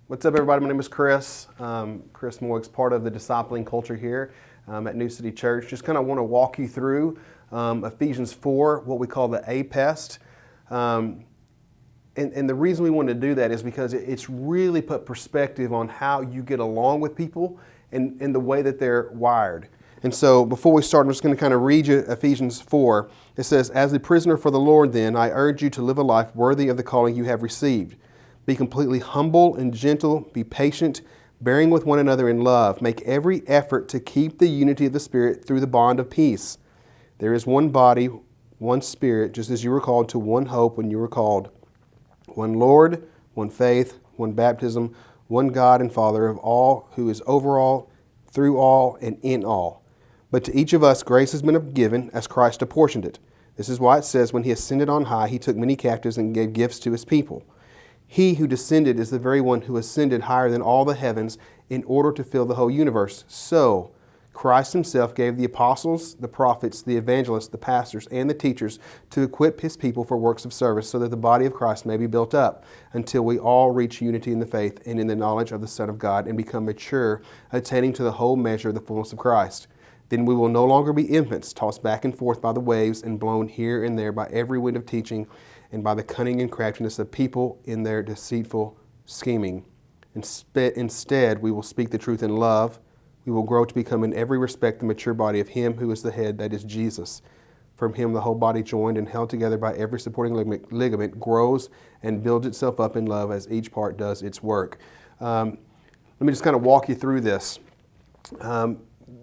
What's up, everybody? My name is Chris. Chris Moix, part of the discipling culture here at New City Church. Just kind of want to walk you through Ephesians 4, what we call the Apest. And the reason we want to do that is because it's really put perspective on how you get along with people and the way that they're wired. And so before we start, I'm just going to kind of read you Ephesians 4. It says, "As a prisoner for the Lord, then, I urge you to live a life worthy of the calling you have received. Be completely humble and gentle. Be patient, bearing with one another in love. Make every effort to keep the unity of the Spirit through the bond of peace. There is one body, one Spirit, just as you were called to one hope when you were called. One Lord, one faith, one baptism, one God and Father of all, who is over all, through all, and in all. But to each of us grace has been given as Christ apportioned it. This is why it says, when he ascended on high, he took many captives and gave gifts to his people. He who descended is the very one who ascended higher than all the heavens in order to fill the whole universe. So Christ himself gave the apostles, the prophets, the evangelists, the pastors, and the teachers to equip his people for works of service, so that the body of Christ may be built up until we all reach unity in the faith and in the knowledge of the Son of God and become mature, attaining to the whole measure of the fullness of Christ. Then we will no longer be infants, tossed back and forth by the waves and blown here and there by every wind of teaching and by the cunning and craftiness of people in their deceitful scheming. Instead, we will speak the truth in love. We will grow to become in every respect the mature body of him who is the head, that is Jesus. From him the whole body, joined and held together by every supporting ligament, grows and builds itself up in love as each part does its work." Let me just kind of walk you through this.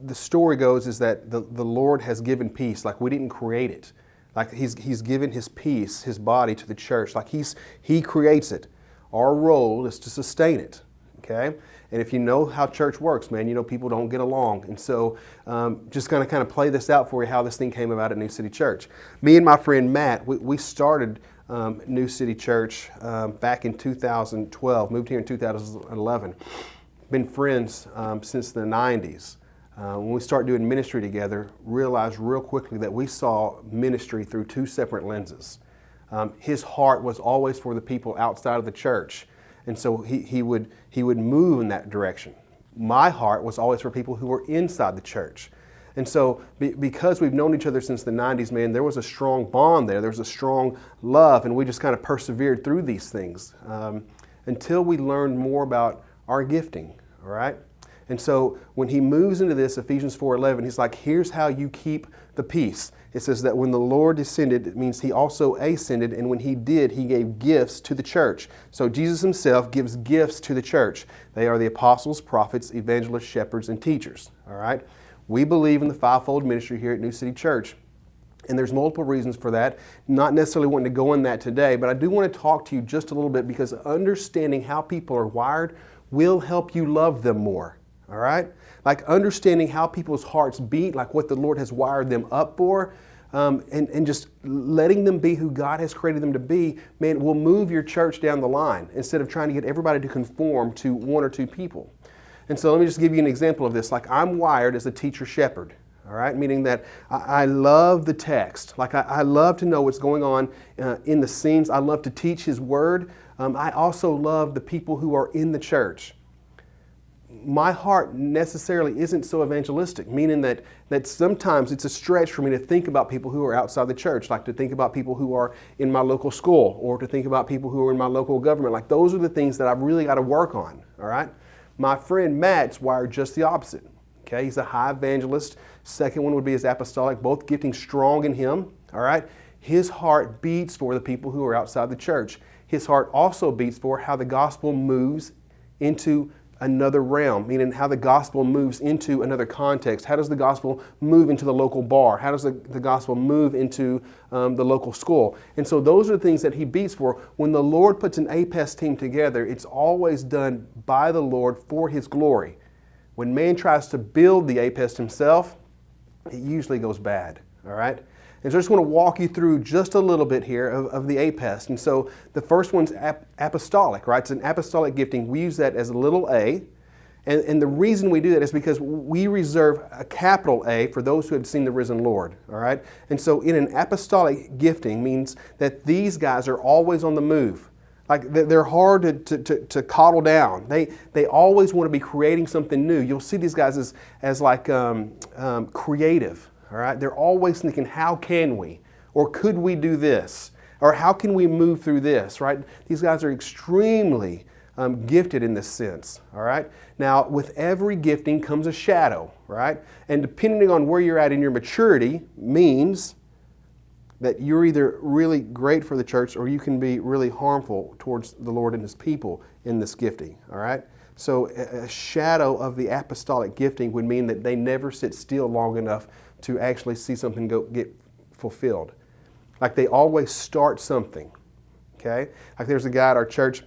The story goes is that the Lord has given peace, like we didn't create it. Like he's given his peace, his body, to the church. Like he creates it. Our role is to sustain it. Okay? And if you know how church works, man, you know people don't get along. And so just going to kind of play this out for you, how this thing came about at New City Church. Me and my friend Matt, we started New City Church back in 2012, moved here in 2011. Been friends since the 90s. When we started doing ministry together, realized real quickly that we saw ministry through two separate lenses. His heart was always for the people outside of the church, and so he would move in that direction. My heart was always for people who were inside the church. And so because we've known each other since the 90s, man, there was a strong bond there. There was a strong love, and we just kind of persevered through these things until we learned more about our gifting, all right? And so when he moves into this, Ephesians 4:11, he's like, here's how you keep the peace. It says that when the Lord descended, it means he also ascended, and when he did, he gave gifts to the church. So Jesus himself gives gifts to the church. They are the apostles, prophets, evangelists, shepherds, and teachers. All right? We believe in the fivefold ministry here at New City Church. And there's multiple reasons for that. Not necessarily wanting to go in that today, but I do want to talk to you just a little bit, because understanding how people are wired will help you love them more. All right? Like understanding how people's hearts beat, like what the Lord has wired them up for, and just letting them be who God has created them to be, man, will move your church down the line instead of trying to get everybody to conform to one or two people. And so let me just give you an example of this. Like I'm wired as a teacher shepherd, all right? Meaning that I love the text. Like I love to know what's going on in the scenes. I love to teach his word. I also love the people who are in the church. My heart necessarily isn't so evangelistic, meaning that sometimes it's a stretch for me to think about people who are outside the church, like to think about people who are in my local school, or to think about people who are in my local government. Like those are the things that I've really got to work on, all right? My friend Matt's wired just the opposite, okay? He's a high evangelist. Second one would be his apostolic, both gifting strong in him, all right? His heart beats for the people who are outside the church. His heart also beats for how the gospel moves into another realm, meaning how the gospel moves into another context. How does the gospel move into the local bar? How does the gospel move into the local school? And so those are the things that he beats for. When the Lord puts an Apest team together, it's always done by the Lord for his glory. When man tries to build the Apest himself, it usually goes bad, all right? And so I just want to walk you through just a little bit here of the Apest. And so the first one's apostolic, right? It's an apostolic gifting. We use that as a little a. And the reason we do that is because we reserve a capital A for those who have seen the risen Lord, all right? And so in an apostolic gifting means that these guys are always on the move. Like they're hard to coddle down. They always want to be creating something new. You'll see these guys as like creative. All right, they're always thinking, how can we, or could we do this, or how can we move through this? Right? These guys are extremely gifted in this sense. All right. Now, with every gifting comes a shadow. Right, and depending on where you're at in your maturity means that you're either really great for the church or you can be really harmful towards the Lord and His people in this gifting, all right? So a shadow of the apostolic gifting would mean that they never sit still long enough to actually see something get fulfilled. Like they always start something, okay? Like there's a guy at our church,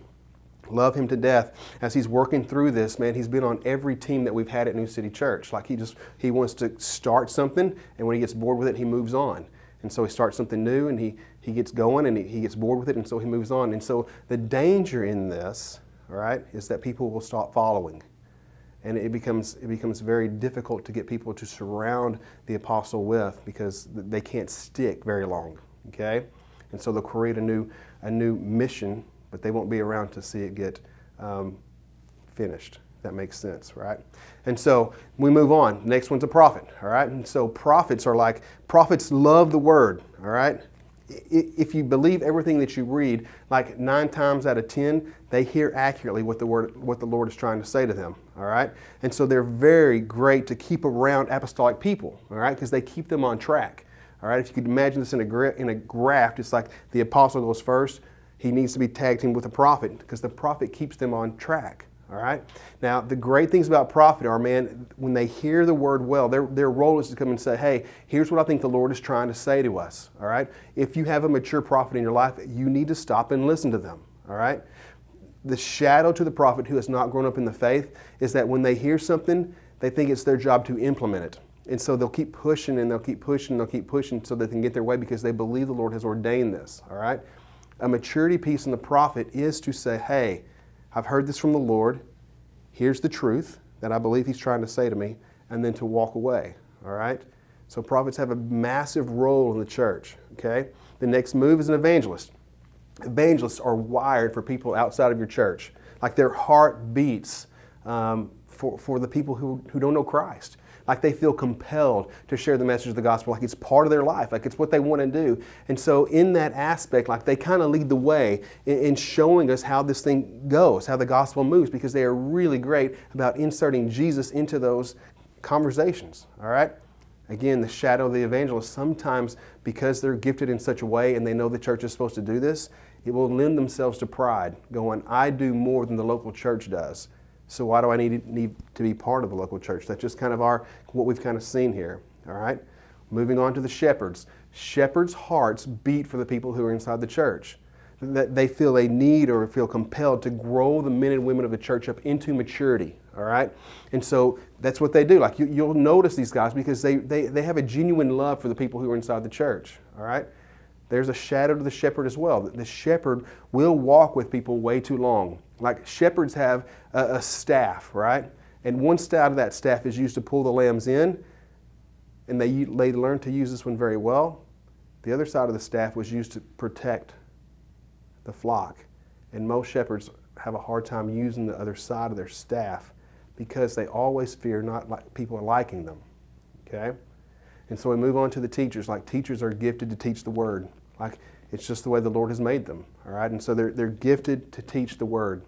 love him to death. As he's working through this, man, he's been on every team that we've had at New City Church. Like he wants to start something, and when he gets bored with it, he moves on. And so he starts something new, and he gets going, and he gets bored with it, and so he moves on. And so the danger in this, all right, is that people will stop following. And it becomes very difficult to get people to surround the apostle with, because they can't stick very long, okay? And so they'll create a new mission, but they won't be around to see it get finished. That makes sense, right? And so we move on. Next one's a prophet, all right? And so prophets love the word, all right? If you believe everything that you read, like 9 times out of 10, they hear accurately what the Lord is trying to say to them, all right? And so they're very great to keep around apostolic people, all right? Because they keep them on track, all right? If you could imagine this in a graft, it's like the apostle goes first. He needs to be tagged in with a prophet, because the prophet keeps them on track. All right. Now, the great things about prophet are, man, when they hear the word well, their role is to come and say, hey, here's what I think the Lord is trying to say to us. All right. If you have a mature prophet in your life, you need to stop and listen to them. All right. The shadow to the prophet who has not grown up in the faith is that when they hear something, they think it's their job to implement it. And so they'll keep pushing and they'll keep pushing and they'll keep pushing so they can get their way, because they believe the Lord has ordained this. All right. A maturity piece in the prophet is to say, hey, I've heard this from the Lord. Here's the truth that I believe He's trying to say to me, and then to walk away, all right? So prophets have a massive role in the church, okay? The next move is an evangelist. Evangelists are wired for people outside of your church. Like their heart beats for the people who don't know Christ. Like they feel compelled to share the message of the gospel, like it's part of their life, like it's what they want to do. And so in that aspect, like they kind of lead the way in showing us how this thing goes, how the gospel moves, because they are really great about inserting Jesus into those conversations, all right? Again, the shadow of the evangelist, sometimes because they're gifted in such a way and they know the church is supposed to do this, it will lend themselves to pride, going, I do more than the local church does. So why do I need to be part of the local church? That's just kind of what we've kind of seen here, all right? Moving on to the shepherds. Shepherds' hearts beat for the people who are inside the church. That they feel a need or feel compelled to grow the men and women of the church up into maturity, all right? And so that's what they do. Like you'll notice these guys because they have a genuine love for the people who are inside the church, all right? There's a shadow to the shepherd as well. The shepherd will walk with people way too long. Like shepherds have a staff, right? And one side of that staff is used to pull the lambs in, and they learned to use this one very well. The other side of the staff was used to protect the flock. And most shepherds have a hard time using the other side of their staff because they always fear not like people are liking them, okay? And so we move on to the teachers. Like teachers are gifted to teach the word. Like it's just the way the Lord has made them, all right? And so they're gifted to teach the word.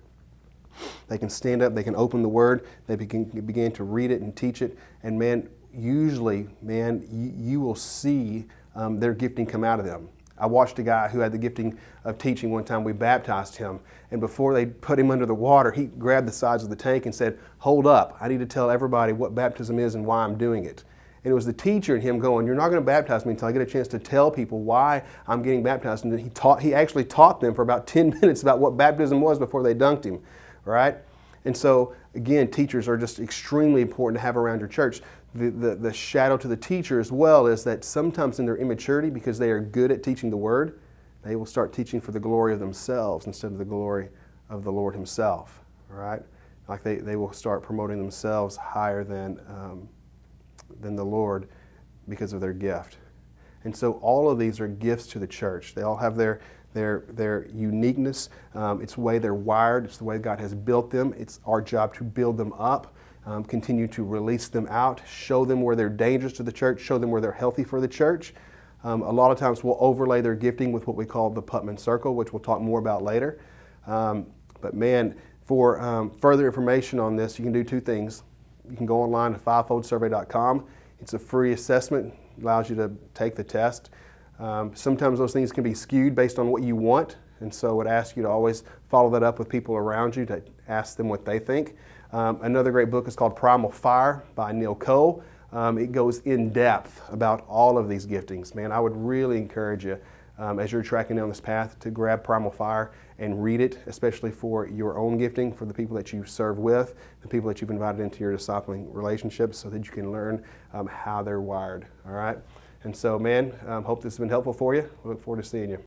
They can stand up, they can open the word, they begin to read it and teach it. And man, usually, you will see their gifting come out of them. I watched a guy who had the gifting of teaching one time. We baptized him, and before they put him under the water, he grabbed the sides of the tank and said, hold up, I need to tell everybody what baptism is and why I'm doing it. And it was the teacher and him going, you're not going to baptize me until I get a chance to tell people why I'm getting baptized. And he actually taught them for about 10 minutes about what baptism was before they dunked him, right? And so, again, teachers are just extremely important to have around your church. The shadow to the teacher as well is that sometimes in their immaturity, because they are good at teaching the word, they will start teaching for the glory of themselves instead of the glory of the Lord Himself, all right? Like they will start promoting themselves higher than the Lord because of their gift. And so all of these are gifts to the church. They all have their their uniqueness. It's the way they're wired. It's the way God has built them. It's our job to build them up, continue to release them out, show them where they're dangerous to the church, show them where they're healthy for the church. A lot of times we'll overlay their gifting with what we call the Putman Circle, which we'll talk more about later. But man, for further information on this, you can do two things. You can go online to fivefoldsurvey.com. It's a free assessment, allows you to take the test. Sometimes those things can be skewed based on what you want, and so I would ask you to always follow that up with people around you to ask them what they think. Another great book is called Primal Fire by Neil Cole. It goes in depth about all of these giftings. Man, I would really encourage you as you're tracking down this path to grab Primal Fire and read it, especially for your own gifting, for the people that you serve with, the people that you've invited into your discipling relationships, so that you can learn how they're wired. All right? And so, man, hope this has been helpful for you. We look forward to seeing you.